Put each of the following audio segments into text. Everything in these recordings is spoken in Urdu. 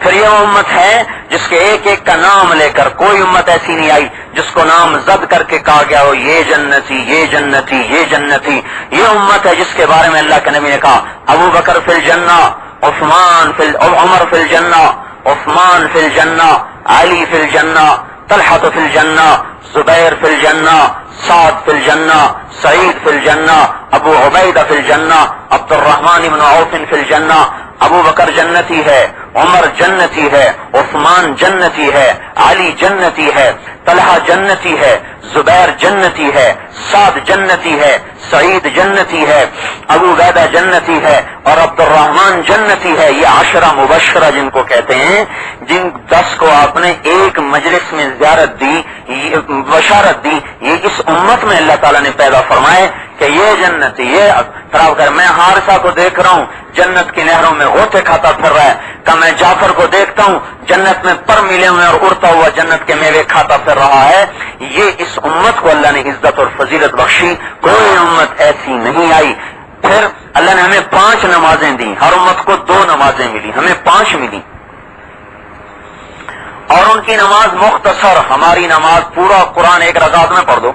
پھر یہ امت ہے جس کے ایک ایک کا نام لے کر، کوئی امت ایسی نہیں آئی جس کو نام زد کر کے کہا گیا ہو یہ جنتی یہ جنتی یہ جنتی. یہ امت ہے جس کے بارے میں اللہ کے نبی نے کہا ابو بکر فی الجنہ، عمر فی الجنہ، عثمان فی الجنہ، علی فی الجنہ، طلحہ فی الجنہ، زبیر فی الجنہ، سعد فی الجنہ، سعید فی الجنہ، ابو عبیدہ فی الجنہ، عبد الرحمن بن عوف فی الجنہ. ابو بکر جنتی ہے، عمر جنتی ہے، عثمان جنتی ہے، علی جنتی ہے، طلحہ جنتی ہے، زبیر جنتی ہے، سعد جنتی ہے، سعید جنتی ہے، ابو عبیدہ جنتی ہے اور عبد الرحمن جنتی ہے. یہ عشرہ مبشرہ جن کو کہتے ہیں، جن 10 کو آپ نے ایک مجلس میں زیارت دی، بشارت دی. یہ اس امت میں اللہ تعالیٰ نے پیدا فرمائے کہ یہ جنتی، یہ خراب کر. میں حارثہ کو دیکھ رہا ہوں جنت کی نہروں میں غوطے کھاتا پھر رہا ہے، کہ میں جعفر کو دیکھتا ہوں جنت میں پر ملے ہوئے اور اڑتا ہوا جنت کے میوے کھاتا پھر رہا ہے. یہ اس امت کو اللہ نے عزت اور فضیلت بخشی، کوئی امت ایسی نہیں آئی. پھر اللہ نے ہمیں 5 نمازیں دی، ہر امت کو 2 نمازیں ملی، ہمیں 5 ملی. اور ان کی نماز مختصر، ہماری نماز پورا قرآن ایک رکعت میں پڑھ دو،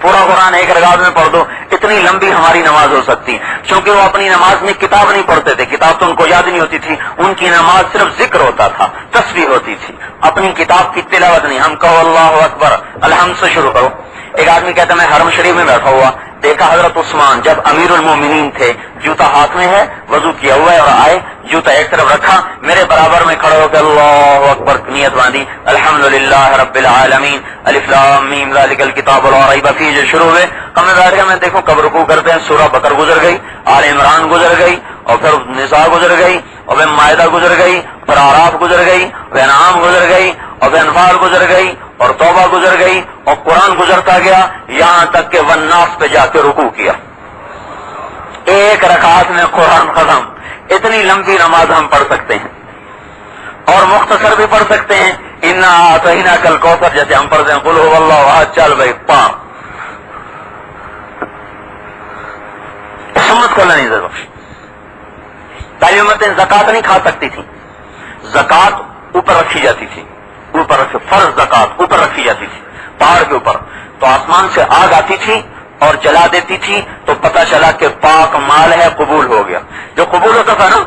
پورا قرآن ایک رکعت میں پڑھ دو، اتنی لمبی ہماری نماز ہو سکتی. چونکہ وہ اپنی نماز میں کتاب نہیں پڑھتے تھے، کتاب تو ان کو یاد نہیں ہوتی تھی، ان کی نماز صرف ذکر ہوتا تھا، تسبیح ہوتی تھی، اپنی کتاب کی تلاوت نہیں. ہم کہو اللہ اکبر الحمد سے شروع کرو. ایک آدمی کہتا میں حرم شریف میں بیٹھا ہوا، دیکھا حضرت عثمان جب امیر المومنین تھے، جوتا ہاتھ میں ہے، وضو کیا ہوا ہے اور آئے، جوتا ایک طرف رکھا، میرے برابر میں کھڑے ہو کے اللہ اکبر نیت باندھی، الحمدللہ رب العالمین الف لام میم ذالک الکتاب لا ریب فیہ جو شروع ہوئے. میں بیٹھ گیا، میں دیکھوں کب رکوع کرتے ہیں، سورہ بقرہ گزر گئی، آل عمران گزر گئی، اور پھر نساء گزر گئی، اور پھر مائدہ گزر گئی، پھر اعراف گزر گئی، پھر انعام گزر گئی، اور پھر انفال گزر گئی، اور توبہ گزر گئی، اور قرآن گزرتا گیا یہاں تک کہ والناس پہ جا کے رکوع کیا. ایک رکعت میں قرآن ختم. اتنی لمبی نماز ہم پڑھ سکتے ہیں اور مختصر بھی پڑھ سکتے ہیں. انا اعطیناک الکوثر جیسے ہم پڑھتے ہیں قل هو اللہ احد، چل بھائی پار. سمت کو اللہ نہیں دے بخش. پہلی امتیں زکات نہیں کھا سکتی تھی، زکات اوپر رکھی جاتی تھی، اوپر رکھی، فرض زکات اوپر رکھی جاتی تھی پہاڑ کے اوپر. تو آسمان سے آگ آتی تھی اور جلا دیتی تھی، تو پتہ چلا کہ پاک مال ہے، قبول ہو گیا. جو قبول ہوتا تھا نا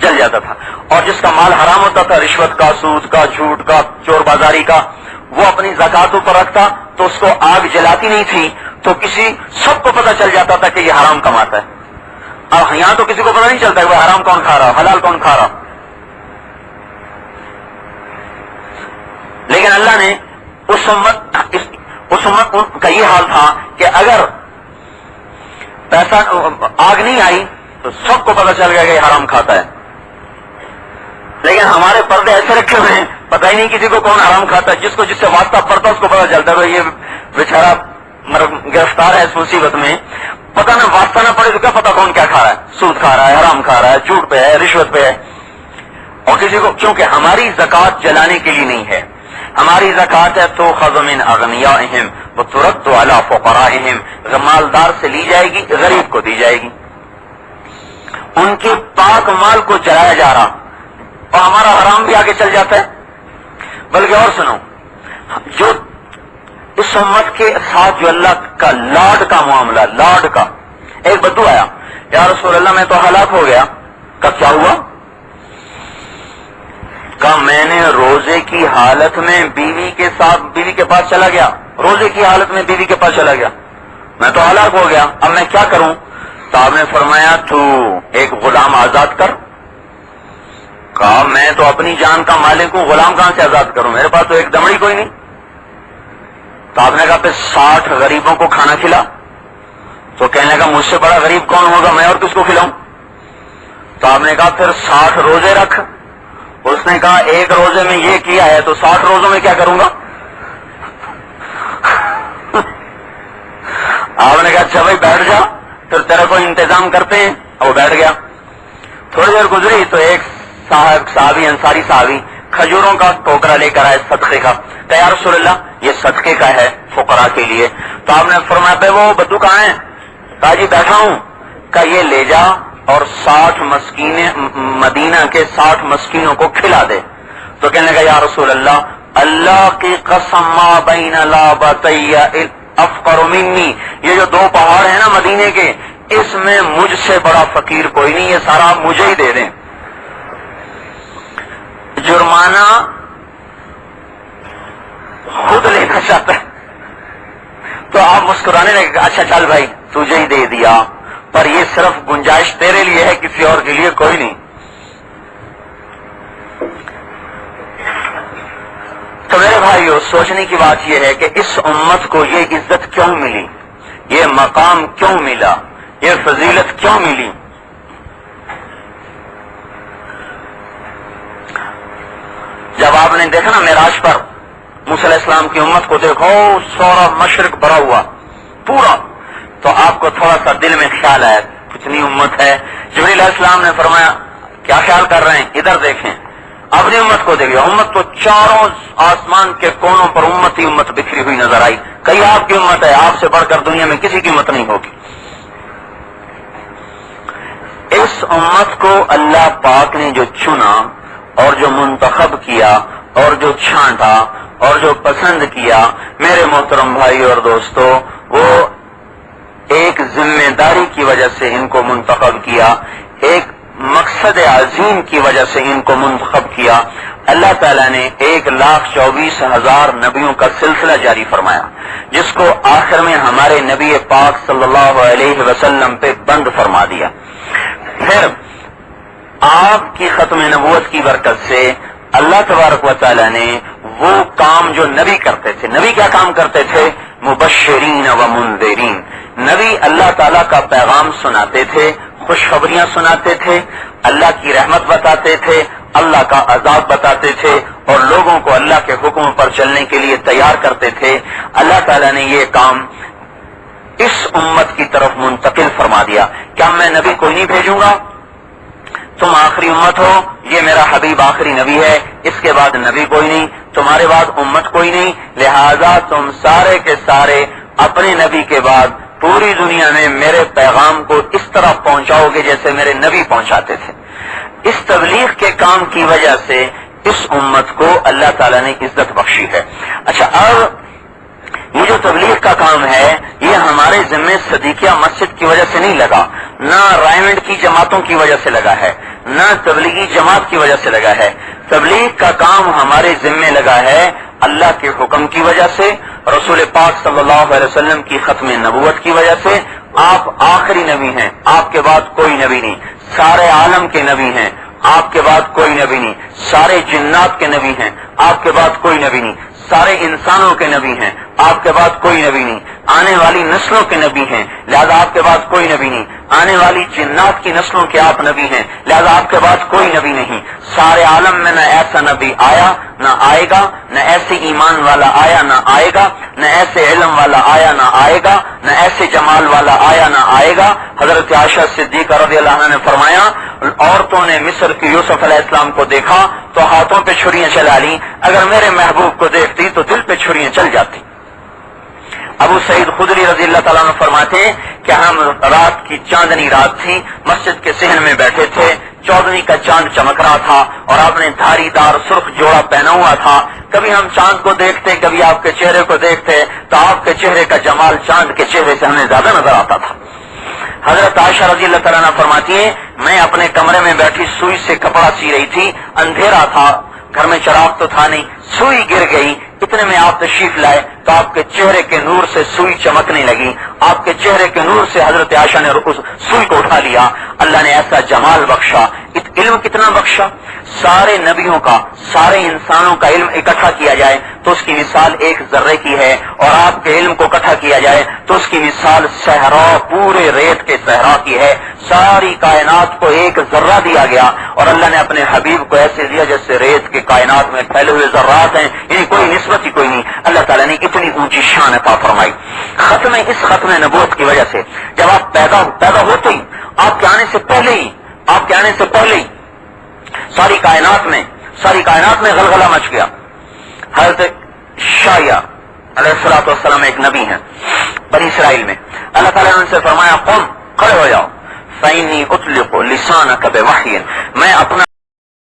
جل جاتا تھا، اور جس کا مال حرام ہوتا تھا، رشوت کا، سود کا، جھوٹ کا، چور بازاری کا، وہ اپنی زکات اوپر رکھتا تو اس کو آگ جلاتی نہیں تھی، تو سب کو پتہ چل جاتا تھا کہ یہ حرام کماتا ہے. اب یہاں تو کسی کو پتہ نہیں چلتا کہ وہ حرام کون کھا رہا، حلال کون کھا رہا. لیکن اللہ نے اس امت کا یہ حال تھا کہ اگر پیسہ آگ نہیں آئی تو سب کو پتہ چل گیا کہ یہ حرام کھاتا ہے. لیکن ہمارے پردے ایسے رکھے ہوئے ہیں، پتہ ہی نہیں کسی کو کون حرام کھاتا ہے. جس کو جس سے واسطہ پڑتا اس کو پتہ چلتا ہے تو یہ بیچارہ گرفتار ہے اس مصیبت میں. پتہ نہ واسطہ نہ پڑے تو کیا پتہ کون کیا کھا رہا ہے، سود کھا رہا ہے، حرام کھا رہا ہے، جھوٹ پہ ہے، رشوت پہ ہے. اور کسی کو، کیونکہ ہماری زکات جلانے کے لیے نہیں ہے، ہماری زکات ہے تو خذ من اغنیائہم وترد علی فقرائہم، مالدار سے لی جائے گی، غریب کو دی جائے گی. ان کے پاک مال کو جلایا جا رہا اور ہمارا حرام بھی آگے چل جاتا ہے. بلکہ اور سنو، جو اس امت کے ساتھ جو اللہ کا لاڈ کا معاملہ، لاڈ کا، ایک بدو آیا، یا رسول اللہ میں تو ہلاک ہو گیا. کب کیا ہوا؟ کہ میں نے روزے کی حالت میں بیوی کے پاس چلا گیا، روزے کی حالت میں بیوی کے پاس چلا گیا، میں تو ہلاک ہو گیا، اب میں کیا کروں؟ تو آپ نے فرمایا تو ایک غلام آزاد کر. کہا میں تو اپنی جان کا مالک ہوں، غلام کہاں سے آزاد کروں، میرے پاس تو ایک دمڑی کوئی نہیں. تو آپ نے کہا پھر 60 غریبوں کو کھانا کھلا. تو کہنے کا مجھ سے بڑا غریب کون ہوگا، میں اور کس کو کھلاؤں؟ تو آپ نے کہا پھر 60 روزے رکھ. اس نے کہا ایک روزے میں یہ کیا ہے تو 60 روزوں میں کیا کروں گا؟ آپ نے کہا اچھا بھائی بیٹھ جا، پھر تیرا کوئی انتظام کرتے ہیں. اور وہ بیٹھ گیا. تھوڑی دیر گزری تو ایک صحابی انصاری صحابی کھجوروں کا ٹوکرا لے کر آئے صدقے کا. کہ یا رسول اللہ یہ صدقے کا ہے فقراء کے لیے. تو آپ نے فرمایا پہ وہ بدو کہاں ہے؟ کہا جی بیٹھا ہوں. کہ یہ لے جا اور 60 مسکینیں مدینہ کے 60 مسکینوں کو کھلا دے. تو کہنے لگا یا رسول اللہ، اللہ کی قسم ما بین لابتی افقر منی، یہ جو 2 پہاڑ ہیں نا مدینے کے، اس میں مجھ سے بڑا فقیر کوئی نہیں، یہ سارا آپ مجھے ہی دے دیں. جرمانہ خود لینا چاہتا ہے تو آپ مسکرانے لگے، اچھا چل بھائی تجھے ہی دے دیا، پر یہ صرف گنجائش تیرے لیے ہے، کسی اور کے لیے کوئی نہیں. تو میرے بھائیو، سوچنے کی بات یہ ہے کہ اس امت کو یہ عزت کیوں ملی، یہ مقام کیوں ملا، یہ فضیلت کیوں ملی؟ جب آپ نے دیکھا نا معراج پر موسیٰ علیہ السلام کی امت کو دیکھو، سورا مشرق بھرا ہوا پورا، تو آپ کو تھوڑا سا دل میں خیال آیا کتنی امت ہے. جبریل علیہ السلام نے فرمایا کیا خیال کر رہے ہیں، ادھر دیکھیں، اپنی امت کو دیکھیں. امت تو چاروں آسمان کے کونوں پر امت ہی امت بکھری ہوئی نظر آئی. کئی آپ کی امت ہے، آپ سے بڑھ کر دنیا میں کسی کی امت نہیں ہوگی. اس امت کو اللہ پاک نے جو چنا اور جو منتخب کیا اور جو چھانٹا اور جو پسند کیا، میرے محترم بھائی اور دوستو، وہ ایک ذمہ داری کی وجہ سے ان کو منتخب کیا، ایک مقصد عظیم کی وجہ سے ان کو منتخب کیا. اللہ تعالیٰ نے 1,24,000 نبیوں کا سلسلہ جاری فرمایا، جس کو آخر میں ہمارے نبی پاک صلی اللہ علیہ وسلم پہ بند فرما دیا. پھر آپ کی ختم نبوت کی برکت سے اللہ تبارک و تعالیٰ نے وہ کام جو نبی کرتے تھے، نبی کیا کام کرتے تھے؟ مبشرین و منذرین. نبی اللہ تعالیٰ کا پیغام سناتے تھے، خوشخبریاں سناتے تھے، اللہ کی رحمت بتاتے تھے، اللہ کا عذاب بتاتے تھے، اور لوگوں کو اللہ کے حکم پر چلنے کے لیے تیار کرتے تھے. اللہ تعالیٰ نے یہ کام اس امت کی طرف منتقل فرما دیا. کیا میں نبی کوئی نہیں بھیجوں گا؟ تم آخری امت ہو، یہ میرا حبیب آخری نبی ہے، اس کے بعد نبی کوئی نہیں، تمہارے بعد امت کوئی نہیں، لہذا تم سارے کے سارے اپنے نبی کے بعد پوری دنیا میں میرے پیغام کو اس طرح پہنچاؤ گے جیسے میرے نبی پہنچاتے تھے. اس تبلیغ کے کام کی وجہ سے اس امت کو اللہ تعالیٰ نے عزت بخشی ہے. اچھا، اب یہ جو تبلیغ کا کام ہے یہ ہمارے ذمے صدیقیہ مسجد کی وجہ سے نہیں لگا، نہ رائمنڈ کی جماعتوں کی وجہ سے لگا ہے، نہ تبلیغی جماعت کی وجہ سے لگا ہے. تبلیغ کا کام ہمارے ذمے لگا ہے اللہ کے حکم کی وجہ سے، رسول پاک صلی اللہ علیہ وسلم کی ختم نبوت کی وجہ سے. آپ آخری نبی ہیں، آپ کے بعد کوئی نبی نہیں، سارے عالم کے نبی ہیں، آپ کے بعد کوئی نبی نہیں، سارے جنات کے نبی ہیں، آپ کے بعد کوئی نبی نہیں، سارے انسانوں کے نبی ہیں، آپ کے بعد کوئی نبی نہیں، آنے والی نسلوں کے نبی ہیں، لہذا آپ کے بعد کوئی نبی نہیں، آنے والی جنات کی نسلوں کے آپ نبی ہیں، لہذا آپ کے بعد کوئی نبی نہیں. سارے عالم میں نہ ایسا نبی آیا نہ آئے گا، نہ ایسے ایمان والا آیا نہ آئے گا، نہ ایسے علم والا آیا نہ آئے گا، نہ ایسے جمال والا آیا نہ آئے گا. حضرت عائشہ صدیقہ رضی اللہ عنہا نے فرمایا، عورتوں نے مصر کی یوسف علیہ السلام کو دیکھا تو ہاتھوں پہ چھریاں چلا لی، اگر میرے محبوب کو دیکھتی تو دل پہ چھریاں چل جاتی. ابو سعید خدری رضی اللہ تعالیٰ عنہ فرماتے ہیں کہ ہم رات کی چاندنی رات تھی، مسجد کے صحن میں بیٹھے تھے، 14ویں کا چاند چمک رہا تھا اور آپ نے دھاری دار سرخ جوڑا پہنا ہوا تھا. کبھی ہم چاند کو دیکھتے، کبھی آپ کے چہرے کو دیکھتے تو آپ کے چہرے کا جمال چاند کے چہرے سے ہمیں زیادہ نظر آتا تھا. حضرت عائشہ رضی اللہ تعالیٰ عنہ فرماتی ہیں میں اپنے کمرے میں بیٹھی سوئی سے کپڑا سی رہی تھی، اندھیرا تھا، گھر میں چراغ تو تھا نہیں، سوئی گر گئی، اتنے میں آپ تشریف لائے تو آپ کے چہرے کے نور سے سوئی چمکنے لگی، آپ کے چہرے کے نور سے حضرت عائشہ نے اس سوئی کو اٹھا لیا. اللہ نے ایسا جمال بخشا، علم کتنا بخشا. سارے نبیوں کا، سارے انسانوں کا علم اکٹھا کیا جائے تو اس کی مثال ایک ذرے کی ہے، اور آپ کے علم کو اکٹھا کیا جائے تو اس کی مثال صحرا، پورے ریت کے صحرا کی ہے. ساری کائنات کو ایک ذرہ دیا گیا اور اللہ نے اپنے حبیب کو ایسے دیا جیسے ریت کے کائنات میں پھیلے ہوئے ذرات ہیں، یعنی کوئی نسبت ہی کوئی نہیں. اللہ تعالیٰ نے اتنی اونچی شان عطا فرمائی. اس ختم نبوت کی وجہ سے جب آپ پیدا ہوتے ہی، آپ کے آنے سے پہلے ہی ساری کائنات میں غلغلہ مچ گیا. حضرت شایع علیہ السلام ایک نبی ہیں بنی اسرائیل میں. اللہ تعالیٰ نے ان سے فرمایا قم، کھڑے ہو جاؤ. فإنی اطلق لسانک بوحی، میں اپنا